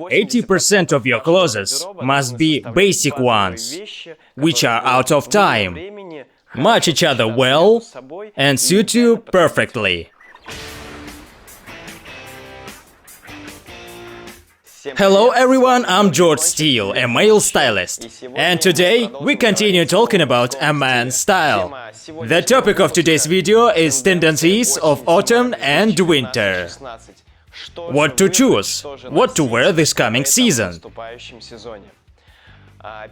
80% of your clothes must be basic ones, which are out of time, match each other well, and suit you perfectly. Hello everyone, I'm George Steele, a male stylist, and today we continue talking about a man's style. The topic of today's video is tendencies of autumn and winter. What to choose, what to wear this coming season.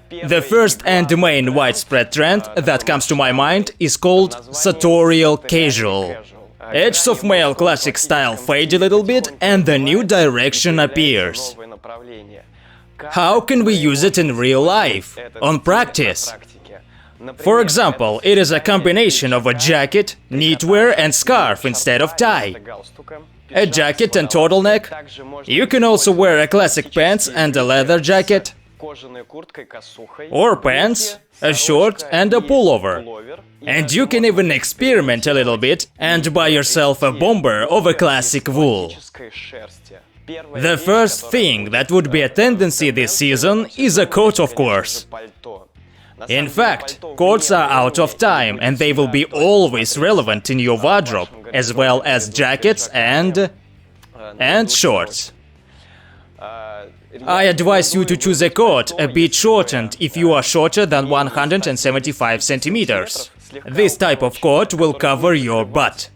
The first and main widespread trend that comes to my mind is called sartorial casual. Edges of male classic style fade a little bit and the new direction appears. How can we use it in real life, on practice? For example, it is a combination of a jacket, knitwear and scarf instead of tie. A jacket and turtleneck. You can also wear a classic pants and a leather jacket. Or pants, a short and a pullover. And you can even experiment a little bit and buy yourself a bomber of a classic wool. The first thing that would be a tendency this season is a coat, of course. In fact, coats are out of time and they will be always relevant in your wardrobe, as well as jackets and shorts. I advise you to choose a coat a bit shortened if you are shorter than 175 centimeters. This type of coat will cover your butt.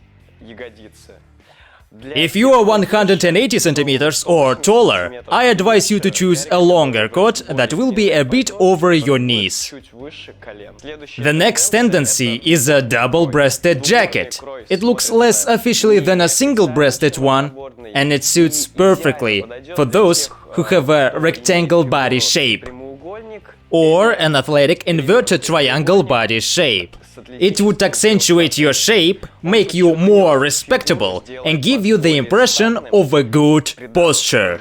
If you are 180 centimeters or taller, I advise you to choose a longer coat that will be a bit over your knees. The next tendency is a double-breasted jacket. It looks less officially than a single-breasted one, and it suits perfectly for those who have a rectangle body shape or an athletic inverted triangle body shape. It would accentuate your shape, make you more respectable, and give you the impression of a good posture.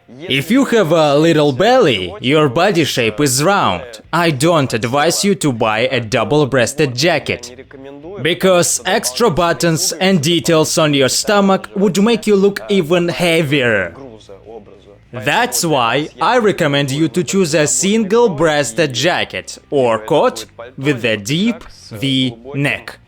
If you have a little belly, your body shape is round, I don't advise you to buy a double-breasted jacket, because extra buttons and details on your stomach would make you look even heavier. That's why I recommend you to choose a single-breasted jacket or coat with a deep V neck.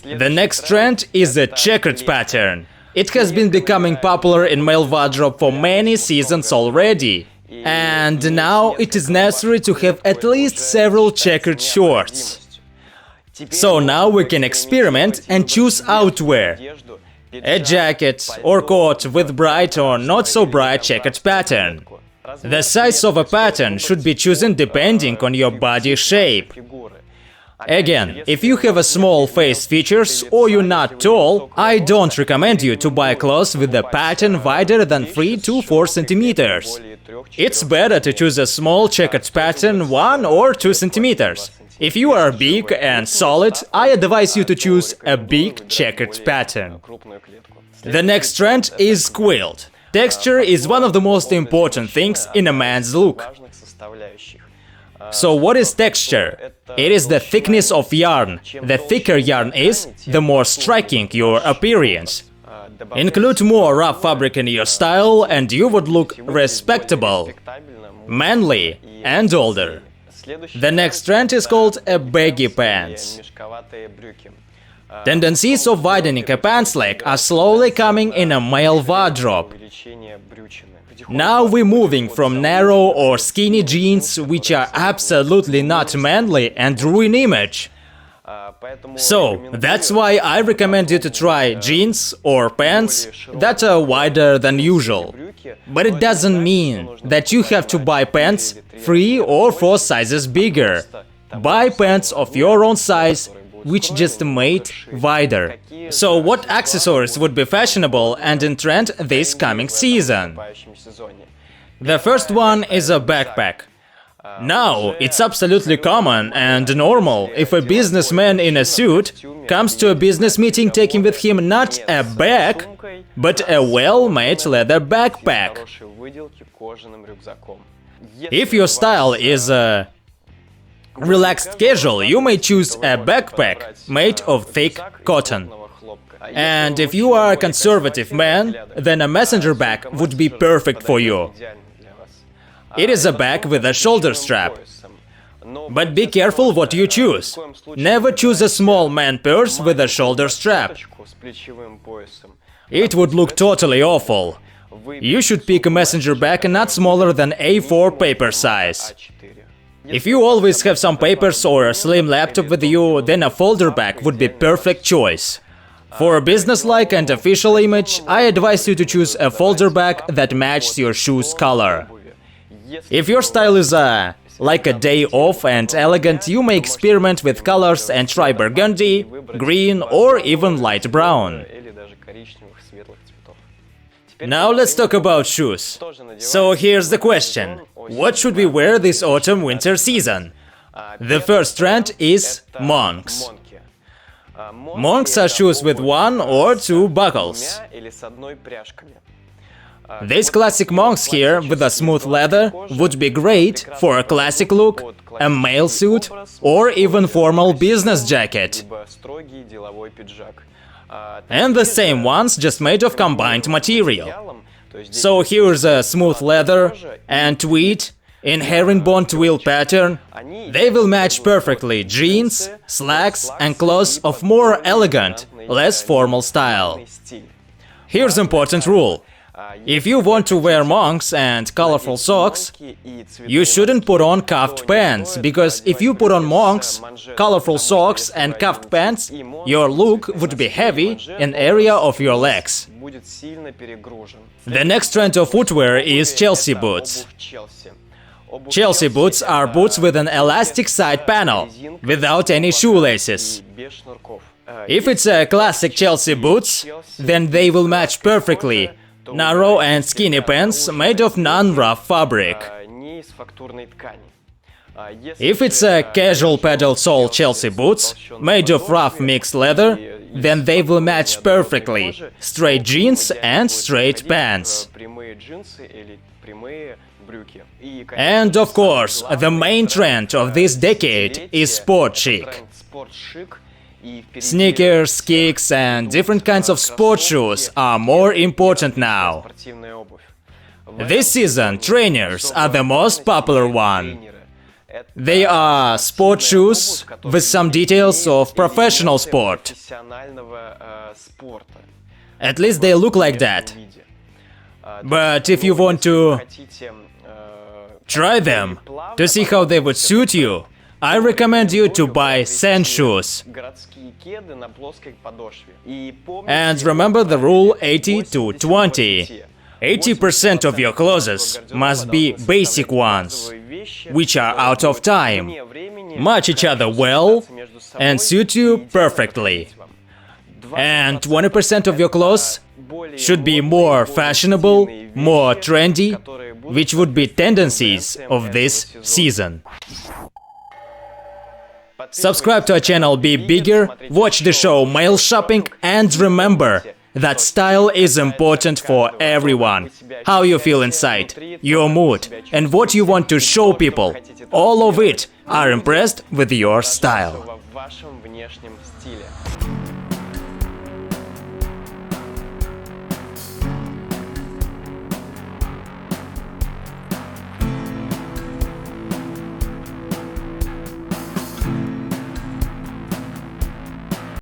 The next trend is a checkered pattern. It has been becoming popular in male wardrobe for many seasons already, and now it is necessary to have at least several checkered shorts. So now we can experiment and choose outwear. A jacket or coat with bright or not so bright checkered pattern. The size of a pattern should be chosen depending on your body shape. Again, if you have a small face features or you're not tall, I don't recommend you to buy clothes with a pattern wider than 3 to 4 centimeters. It's better to choose a small checkered pattern 1 or 2 centimeters. If you are big and solid, I advise you to choose a big checkered pattern. The next trend is quilt. Texture is one of the most important things in a man's look. So what is texture? It is the thickness of yarn. The thicker yarn is, the more striking your appearance. Include more rough fabric in your style and you would look respectable, manly and older. The next trend is called a baggy pants. Tendencies of widening a pants leg are slowly coming in a male wardrobe. Now we're moving from narrow or skinny jeans, which are absolutely not manly and ruin image. So, that's why I recommend you to try jeans or pants that are wider than usual. But it doesn't mean that you have to buy pants 3 or 4 sizes bigger. Buy pants of your own size, which just made wider. So what accessories would be fashionable and in trend this coming season? The first one is a backpack. Now, it's absolutely common and normal if a businessman in a suit comes to a business meeting taking with him not a bag, but a well-made leather backpack. If your style is relaxed casual, you may choose a backpack made of thick cotton. And if you are a conservative man, then a messenger bag would be perfect for you. It is a bag with a shoulder strap. But be careful what you choose. Never choose a small man purse with a shoulder strap. It would look totally awful. You should pick a messenger bag not smaller than A4 paper size. If you always have some papers or a slim laptop with you, then a folder bag would be perfect choice. For a business-like and official image, I advise you to choose a folder bag that matches your shoes color. If your style is like a day off and elegant, you may experiment with colors and try burgundy, green or even light brown. Now let's talk about shoes. So here's the question. What should we wear this autumn-winter season? The first trend is monks. Monks are shoes with one or two buckles. These classic monks here with a smooth leather would be great for a classic look, a male suit or even formal business jacket. And the same ones, just made of combined material. So here's a smooth leather and tweed in herringbone twill pattern. They will match perfectly jeans, slacks and clothes of more elegant, less formal style. Here's important rule. If you want to wear monks and colorful socks, you shouldn't put on cuffed pants, because if you put on monks, colorful socks and cuffed pants, your look would be heavy in area of your legs. The next trend of footwear is Chelsea boots. Chelsea boots are boots with an elastic side panel, without any shoelaces. If it's a classic Chelsea boots, then they will match perfectly. Narrow and skinny pants made of non-rough fabric. If it's a casual pedal sole Chelsea boots, made of rough mixed leather, then they will match perfectly. Straight jeans and straight pants. And of course, the main trend of this decade is sport chic. Sneakers, kicks and different kinds of sport shoes are more important now. This season, trainers are the most popular one. They are sport shoes with some details of professional sport. At least they look like that. But if you want to try them, to see how they would suit you, I recommend you to buy sand shoes. And remember the rule 80 to 20. 80% of your clothes must be basic ones, which are out of time, match each other well and suit you perfectly. And 20% of your clothes should be more fashionable, more trendy, which would be tendencies of this season. Subscribe to our channel Be Bigger, watch the show Mail Shopping, and remember that style is important for everyone. How you feel inside, your mood, and what you want to show people, all of it are impressed with your style.